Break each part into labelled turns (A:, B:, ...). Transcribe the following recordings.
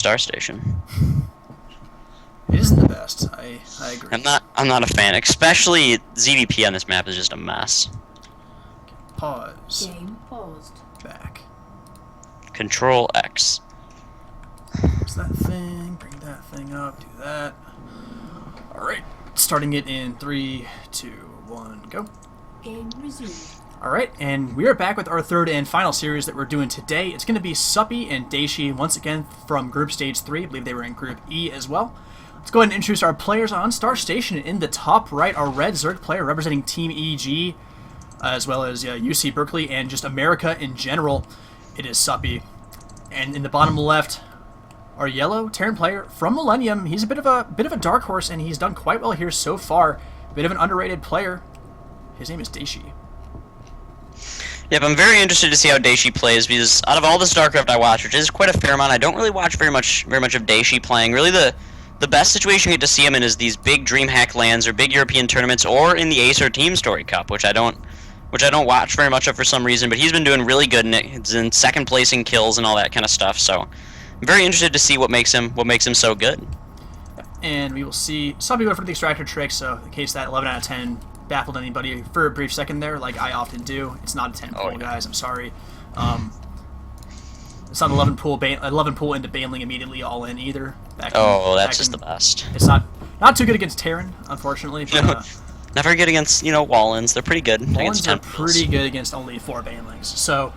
A: Star Station.
B: It isn't the best. I agree.
A: I'm not a fan, especially ZVP on this map is just a mess.
B: Pause.
C: Game paused.
B: Back.
A: Control X.
B: What's that thing? Bring that thing up. Do that. Alright. Starting it in 3, 2, 1, go.
C: Game resumed.
B: Alright, and we are back with our third and final series that we're doing today. It's going to be Suppy and Dayshi once again from Group Stage 3. I believe they were in Group E as well. Let's go ahead and introduce our players on Star Station. In the top right, our red Zerg player representing Team EG, as well as UC Berkeley and just America in general. It is Suppy. And in the bottom left, our yellow Terran player from Millennium. He's a bit of a dark horse, and he's done quite well here so far. Bit of an underrated player. His name is Dayshi.
A: Yep, I'm very interested to see how Dayshi plays because out of all the StarCraft I watch, which is quite a fair amount, I don't really watch very much of Dayshi playing. Really, the best situation you get to see him in is these big Dreamhack lands or big European tournaments, or in the Acer Team Story Cup, which I don't watch very much of for some reason. But he's been doing really good in it. He's in second place in kills and all that kind of stuff. So I'm very interested to see what makes him so good.
B: And we will see Suppy go for the extractor trick. So in case that 11 out of 10 baffled anybody for a brief second there, like I often do, it's not a 10 pool, guys. I'm sorry. It's not 11 pool into Baneling immediately all in either.
A: That's just the best.
B: It's not too good against Terran, unfortunately. But,
A: not very good against Wallens. They're pretty good against 10
B: are pretty good against only 4 Banelings. So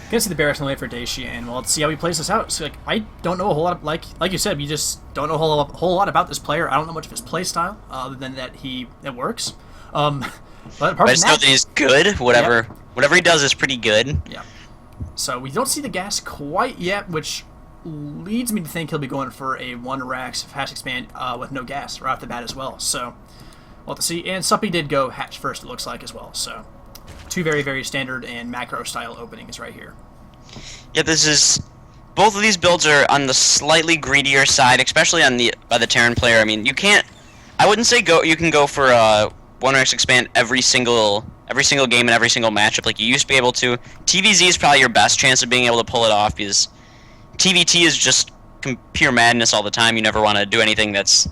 B: gonna see the barracks in the way for Dayshi, and well, let's see how he plays this out. So, I don't know a whole lot. Like you said, we just don't know a whole lot about this player. I don't know much of his play style, other than that it works. But apart
A: I just know that he's good. Whatever he does is pretty good.
B: Yeah. So we don't see the gas quite yet, which leads me to think he'll be going for a 1 Rax hatch expand with no gas right off the bat as well. So we'll have to see. And Suppy did go hatch first, it looks like, as well. So 2 very, very standard and macro style openings right here.
A: Yeah, both of these builds are on the slightly greedier side, especially by the Terran player. I mean, I wouldn't say you can go for a 1 Rax expand every single game and every single matchup like you used to be able to. TVZ is probably your best chance of being able to pull it off because TVT is just pure madness all the time. You never want to do anything that's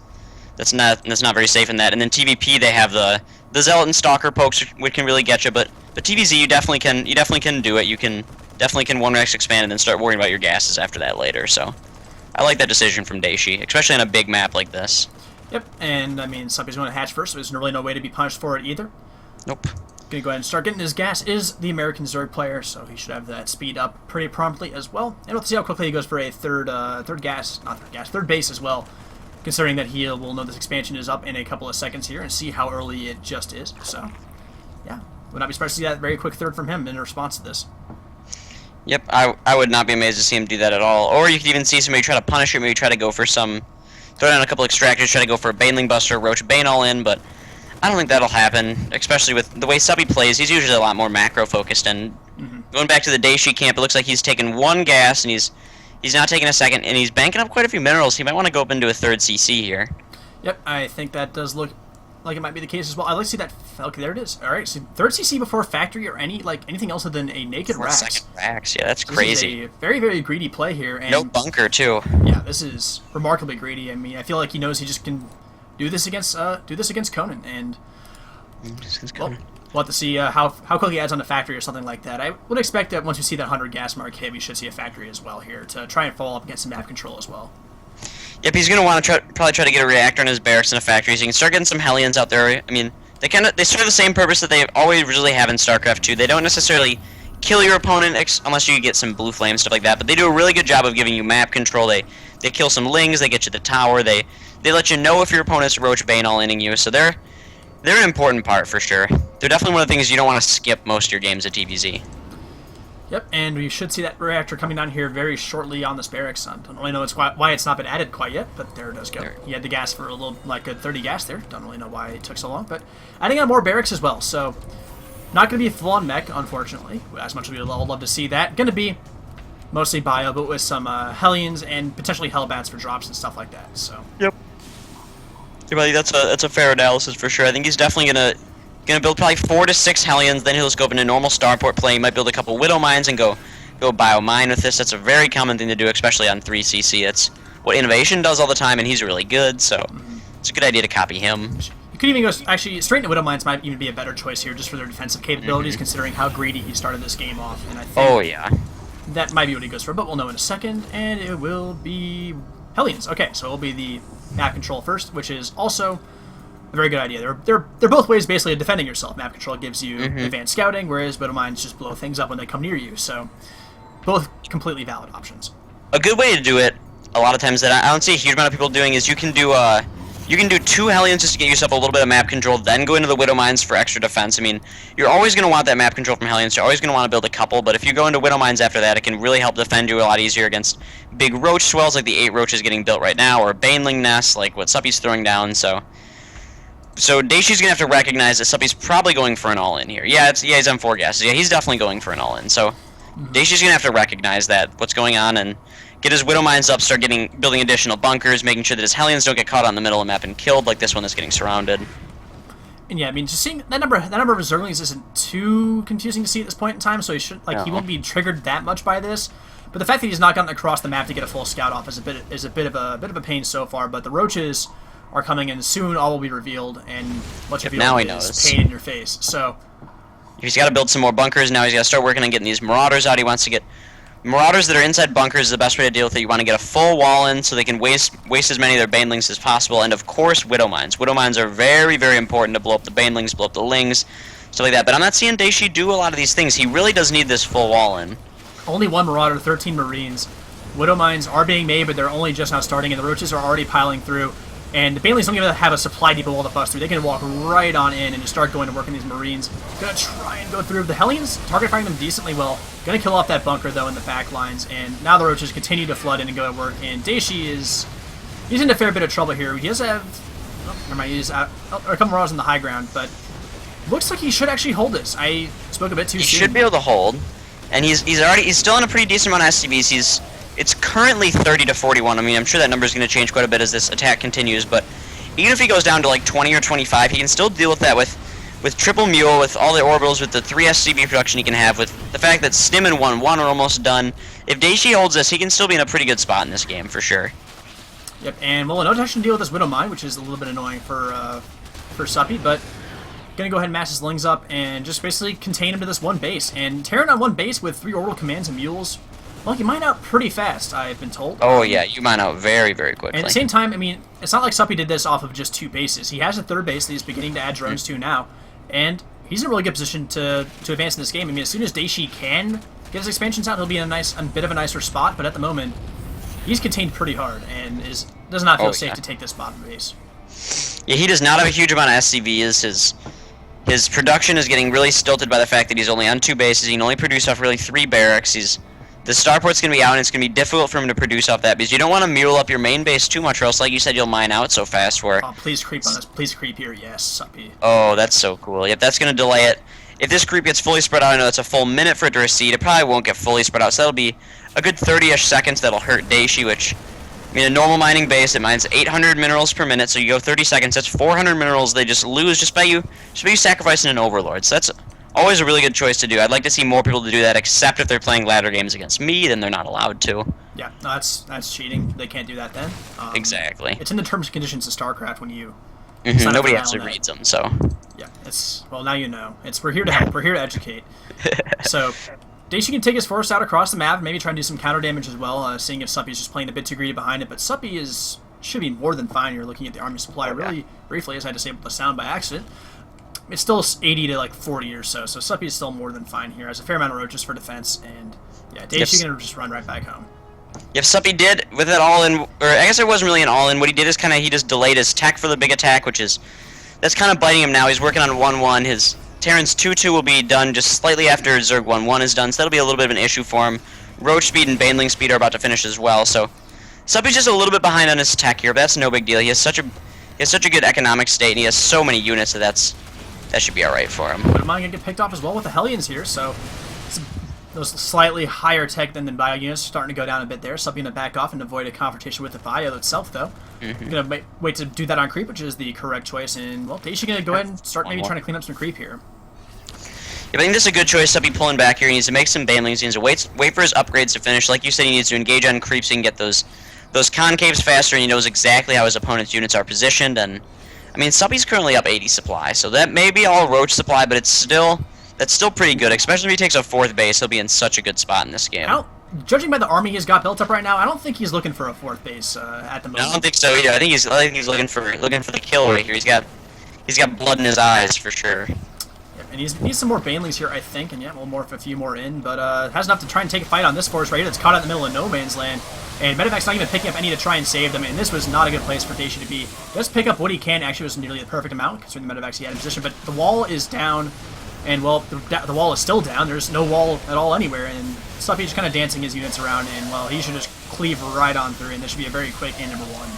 A: not very safe in that. And then TVP, they have the Zealot and Stalker pokes, which can really get you. But TVZ, you definitely can do it. You definitely can 1 Rax expand and then start worrying about your gases after that later. So I like that decision from Dayshi, especially on a big map like this.
B: Yep, and I mean, Suppy's going to hatch first, so there's really no way to be punished for it either.
A: Nope.
B: Gonna go ahead and start getting his gas. Is the American Zerg player, so he should have that speed up pretty promptly as well. And we'll see how quickly he goes for a third base as well, considering that he will know this expansion is up in a couple of seconds here and see how early it just is. So, yeah, would not be surprised to see that very quick third from him in response to this.
A: Yep, I would not be amazed to see him do that at all. Or you could even see somebody try to punish it, maybe try to go for throw down a couple extractors, try to go for a Baneling Buster, Roach Bane all in, but I don't think that'll happen, especially with the way Suppy plays. He's usually a lot more macro-focused, and going back to the Dayshi camp, it looks like he's taken 1 gas, and he's not taking a second, and he's banking up quite a few minerals. He might want to go up into a 3rd CC here.
B: Yep, I think that does look like it might be the case as well. I like to see that. Okay, there it is. All right, so 3rd CC before factory or anything else other than a naked Rax.
A: 2nd Rax, yeah, that's crazy.
B: This is a very, very greedy play here. And
A: no bunker, too.
B: Yeah, this is remarkably greedy. I mean, I feel like he knows he just can do this against Conan, and well, we'll have to see how quickly he adds on the factory or something like that. I would expect that once we see that 100 gas mark hit, we should see a factory as well here to try and follow up against some map control as well.
A: Yep, he's going to want to probably try to get a reactor in his barracks and a factory, so he can start getting some Hellions out there. I mean, they serve the same purpose that they always really have in StarCraft 2. They don't necessarily kill your opponent unless you get some blue flame, stuff like that, but they do a really good job of giving you map control. They kill some Lings, they get you the tower, they let you know if your opponent's Roach Bane all-inning you, so they're an important part for sure. They're definitely one of the things you don't want to skip most of your games at TVZ.
B: Yep, and we should see that reactor coming down here very shortly on this barracks. I don't really know why it's not been added quite yet, but there it does go. He had the gas for a good 30 gas there. Don't really know why it took so long, but adding on more barracks as well. So not going to be a full-on mech, unfortunately, as much as we'd all love to see that. Going to be mostly bio, but with some Hellions and potentially Hellbats for drops and stuff like that. So. Yep.
A: Yeah, buddy, that's a fair analysis for sure. I think he's definitely gonna build probably 4 to 6 Hellions. Then he'll just go up into normal starport play. He might build a couple Widow Mines and go go bio-mine with this. That's a very common thing to do, especially on 3cc. It's what Innovation does all the time, and he's really good, so it's a good idea to copy him.
B: You could even go, actually, straight into Widow Mines might even be a better choice here, just for their defensive capabilities, considering how greedy he started this game off. And I think that might be what he goes for, but we'll know in a second. And it will be Hellions. Okay, so it'll be the map control first, which is also a very good idea. They're both ways basically of defending yourself. Map control gives you advanced scouting, whereas Widow Mines just blow things up when they come near you. So both completely valid options.
A: A good way to do it, a lot of times that I don't see a huge amount of people doing, is you can do 2 Hellions just to get yourself a little bit of map control, then go into the Widow Mines for extra defense. I mean, you're always going to want that map control from Hellions. You're always going to want to build a couple, but if you go into Widow Mines after that, it can really help defend you a lot easier against big roach swells like the 8 roaches getting built right now, or Baneling nests like what Suppy's throwing down. So Dayshi's going to have to recognize that Suppy's probably going for an all-in here. Yeah, he's on 4 gases. Yeah, he's definitely going for an all-in. So Dayshi's going to have to recognize that, what's going on, and get his Widow Mines up, start building additional bunkers, making sure that his Hellions don't get caught on the middle of the map and killed like this one that's getting surrounded.
B: And yeah, I mean, just seeing that number of Zerglings isn't too confusing to see at this point in time, so he won't be triggered that much by this. But the fact that he's not gotten across the map to get a full scout off is a bit of a pain so far. But the roaches are coming in soon. All will be revealed, and what's revealed
A: now
B: is pain in your face. So
A: he's got to build some more bunkers. Now he's got to start working on getting these Marauders out. He wants to get Marauders that are inside bunkers is the best way to deal with it. You want to get a full wall in so they can waste as many of their Banelings as possible. And of course, Widow Mines. Widow Mines are very, very important to blow up the Banelings, blow up the Lings, stuff like that. But I'm not seeing Dayshi do a lot of these things. He really does need this full wall in.
B: Only 1 Marauder, 13 Marines. Widow Mines are being made, but they're only just now starting, and the roaches are already piling through. And the Banelings don't even have a supply depot wall to bust through. They can walk right on in and just start going to work on these Marines. Gonna try and go through. The Hellions target firing them decently well. Gonna kill off that bunker, though, in the back lines. And now the roaches continue to flood in and go to work. And Dayshi he's in a fair bit of trouble here. He does have... Oh, never mind. He's out. Oh, a couple Marauders on the high ground, but looks like he should actually hold this. I spoke a bit too soon.
A: He should be able to hold. And he's still in a pretty decent amount of SCVs. It's currently 30 to 41. I mean, I'm sure that number is going to change quite a bit as this attack continues, but even if he goes down to like 20 or 25, he can still deal with that with triple mule, with all the orbitals, with the 3 SCV production he can have, with the fact that Stim and 1-1 are almost done. If Dayshi holds this, he can still be in a pretty good spot in this game, for sure.
B: Yep, and well, no touch can deal with this Widow Mine, which is a little bit annoying for Suppy, but gonna go ahead and mash his Lings up and just basically contain him to this one base. And Terran on one base with 3 orbital commands and mules, well, you mine out pretty fast, I've been told.
A: Oh yeah, you mine out very, very quickly.
B: And at the same time, I mean, it's not like Suppy did this off of just 2 bases. He has a 3rd base that he's beginning to add drones to now, and he's in a really good position to advance in this game. I mean, as soon as Dayshi can get his expansions out, he'll be in a bit of a nicer spot, but at the moment, he's contained pretty hard and does not feel safe to take this bottom base.
A: Yeah, he does not have a huge amount of SCVs. His production is getting really stilted by the fact that he's only on 2 bases. He can only produce off really 3 barracks. The starport's going to be out, and it's going to be difficult for him to produce off that, because you don't want to mule up your main base too much, or else, like you said, you'll mine out so fast.
B: Oh, please creep on us. Please creep here. Yes, Suppy.
A: Oh, that's so cool. Yep, that's going to delay it. If this creep gets fully spread out, I know it's a full minute for it to recede. It probably won't get fully spread out, so that'll be a good 30-ish seconds that'll hurt Dayshi, which, I mean, a normal mining base, it mines 800 minerals per minute, so you go 30 seconds, that's 400 minerals they just lose just by you sacrificing an Overlord. So that's always a really good choice to do. I'd like to see more people to do that, except if they're playing ladder games against me, then they're not allowed to.
B: Yeah, no, that's cheating. They can't do that then.
A: Exactly.
B: It's in the terms and conditions of StarCraft when you...
A: Nobody actually reads them, so...
B: Yeah, well, now you know. We're here to help. We're here to educate. So, Dayshi can take his force out across the map and maybe try and do some counter damage as well, seeing if Suppy's just playing a bit too greedy behind it. But Suppy should be more than fine here looking at the army supply. Really briefly, as I disabled the sound by accident. It's still 80 to like 40 or so Suppy is still more than fine here. Has a fair amount of roaches for defense, and yeah, Dayshi gonna just run right back home.
A: If Suppy did, with that all-in, or I guess it wasn't really an all-in, what he did is he just delayed his tech for the big attack, that's kind of biting him now. He's working on 1-1. His Terran's 2-2 will be done just slightly after Zerg 1-1 is done, so that'll be a little bit of an issue for him. Roach speed and Baneling speed are about to finish as well, so Suppy's just a little bit behind on his tech here, but that's no big deal. He has such a good economic state, and he has so many units that should be alright for him.
B: But mine gonna get picked off as well with the Hellions here, so those slightly higher tech than the bio units starting to go down a bit there. Suppy gonna back off and avoid a confrontation with the bio itself, though. Gonna wait to do that on creep, which is the correct choice. And well, Dayshi gonna go ahead and start maybe trying to clean up some creep here.
A: I think this is a good choice. Suppy pulling back here. He needs to make some banelings. He needs to wait for his upgrades to finish. Like you said, he needs to engage on creeps so he can get those concaves faster, and he knows exactly how his opponent's units are positioned. And I mean, Suppy's currently up 80 supply, so that may be all Roach supply, but that's still pretty good. Especially if he takes a 4th base, he'll be in such a good spot in this game.
B: Judging by the army he's got built up right now, I don't think he's looking for a 4th base at the moment.
A: No, I don't think so either. I think he's looking for the kill right here. He's got blood in his eyes for sure.
B: And he needs some more banelings here, I think, and yeah, we'll morph a few more in, but has enough to try and take a fight on this force right here that's caught out in the middle of no man's land, and Medevac's not even picking up any to try and save them, and this was not a good place for Dayshi to be. Just pick up what he can. Actually, it was nearly the perfect amount, considering the Medevacs he had in position, but the wall is down, and, well, the wall is still down. There's no wall at all anywhere, and Suppy just kind of dancing his units around, and, well, he should just cleave right on through, and this should be a very quick game number 1.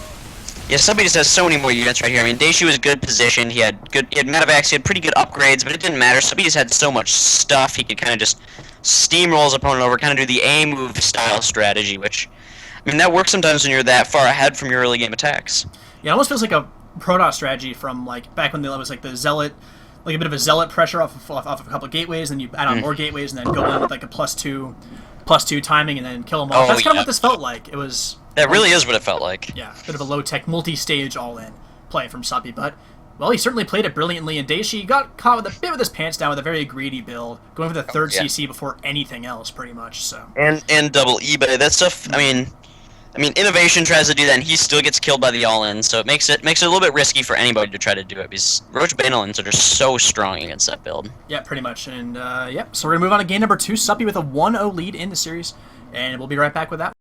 A: Yeah, Suppy just has so many more units right here. I mean, Dayshi was good position. He had medevacs, he had pretty good upgrades, but it didn't matter. Suppy just had so much stuff. He could kind of just steamroll his opponent over, kind of do the A move style strategy, which, I mean, that works sometimes when you're that far ahead from your early game attacks.
B: Yeah, it almost feels like a Protoss strategy from, like, back when there was, like, the Zealot, like a bit of a Zealot pressure off of a couple of gateways, and then you add on more gateways, and then go in with, like, a +2 timing, and then kill them all. That's kind of what this felt like. It was...
A: That really is what it felt like.
B: Yeah, a bit of a low-tech, multi-stage all-in play from Suppy, but, well, he certainly played it brilliantly, and Dayshi got caught with a bit with his pants down with a very greedy build, going for the 3rd CC before anything else, pretty much, so.
A: And double eBay, that stuff, I mean, Innovation tries to do that, and he still gets killed by the all-in, so it makes it a little bit risky for anybody to try to do it, because Roach Banelins are just so strong against that build.
B: Yeah, pretty much, and, so we're going to move on to game number 2, Suppy with a 1-0 lead in the series, and we'll be right back with that.